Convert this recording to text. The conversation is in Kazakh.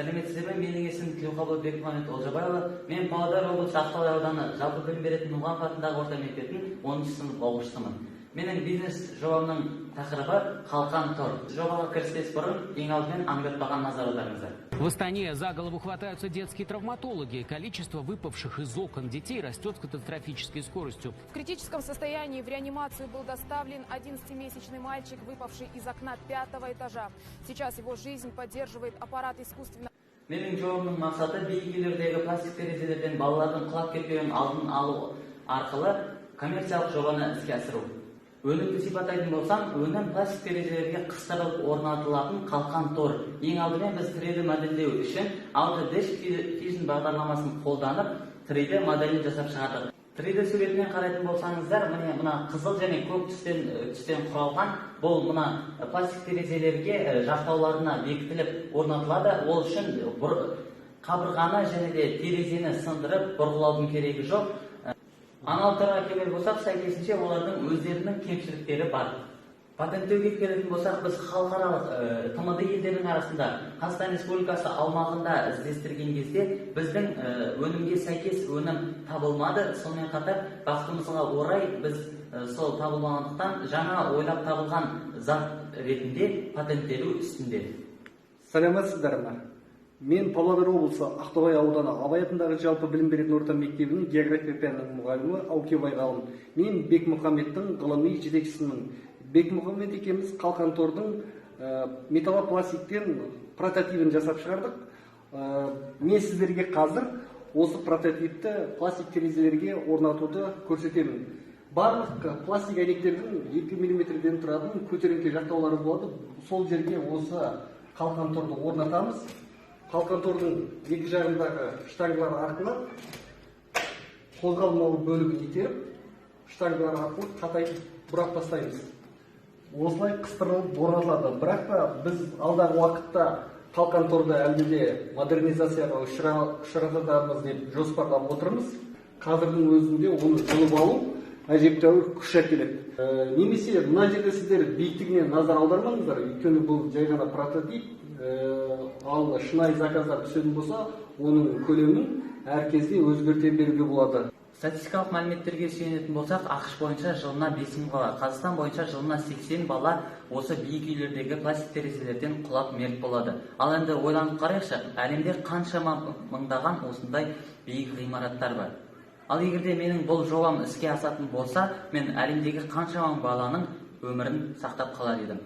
Сәлеметсіздер ме? Менің есімім Тілеуқабыл Бекмамбет Олжабайұлы. Мен Павлодар облысы Ақтоғай ауданы жалпы білім беретін Нұғанов атындағы орта мектептің 10-шы сынып оқушысымын. Менің бизнес жобамның тақырыбы Қалқан тор. Жобаға кіріспес бұрын ең алдымен аңдатпаған назар аударыңыздар. В Астане за голову хватаются детские травматологи. Количество выпавших из окон детей растет с катастрофической скоростью. В критическом состоянии в реанимацию был доставлен 11-месячный мальчик, выпавший из окна 5-го этажа. Сейчас его жизнь поддерживает аппарат искусственного. Менің жобамның мақсаты биік үйлердегі пластик терезелерден балалардың құлап кетпеуін алдын алу арқылы коммерциялық жобаны іске асыру. Өнімді сипаттайтын болсам, өнім пластик терезелерге қыстырылып орнатылатын қалқан тор. Ең алдымен біз 3D модельдеу үшін Auto Dash Fusion бағдарламасын қолданып 3D моделін жасап шығардық. 3D суретінен қарайтын болсаңыздар, мына қызыл және көк түстен құралған бұл мына пластик терезелерге жақтауларына бекітіліп орнатылады. Ол үшін қабырғаны және де терезені сындырып бұрғылаудың керегі жоқ. Аналогтарға келер болсақ, сәйкесінше олардың өздерінің кемшіліктері бар. Патенттеуге келетін болсақ, біз халықаралық ТМД елдерінің арасында Қазақстан Республикасы аумағында іздестірген кезде біздің өнімге сәйкес өнім табылмады. Сонымен қатар бақытымызға орай біз сол табылмағандықтан жаңа ойлап табылған зат ретінде патенттелу үстінде. Сәлеметсіздер ме? Мен Павлодар облысы Ақтоғай ауданы Абай атындағы жалпы білім беретін орта мектебінің география пәнінің мұғалімі Аукебай ғалым. Мен Бекмұхамбеттің ғылыми жетекшісімін. Бекмұхамбет екеуміз қалқан тордың металлопластиктен прототипін жасап шығардық. Мен сіздерге қазір осы прототипті пластик терезелерге орнатуды көрсетемін. Барлық пластик әйнектердің 2 мм-ден тұратын көтеріңкі жақтаулары болады. Сол жерге осы қалқан торды орнатамыз. Қалқан тордың екі жағындағы штангалар арқылы қозғалмалы бөлігін итеріп, штангалар арқылы қатайтып бұрап тастаймыз. Осылай қыстырылып орнатылады. Бірақ та біз алдағы уақытта қалқан торды әлде модернизацияға ұшыратамыз деп жоспарлап отырмыз. Қазірдің өзінде оны жұлып алу әжептәуір күш әкеледі. Немесе мына жерде сіздер биіктігіне назар аудармаңыздар, өйткені бұл жай ғана прототип. Ал шынайы заказдар түсетін болса, оның көлемін әр кезде өзгерте беруге болады. Статистикалық мәліметтерге сүйенетін болсақ, ақш бойынша жылына 5000 бала, Қазақстан бойынша жылына 80 бала осы биік үйлердегі пластик терезелерден құлап мерт болады. Ал енді ойланып қарайықшы, әлемде қаншама мыңдаған осындай биік ғимараттар бар. Ал егерде менің бұл жобам іске асатын болса, мен әлемдегі қаншама баланың өмірін сақтап қалар едім.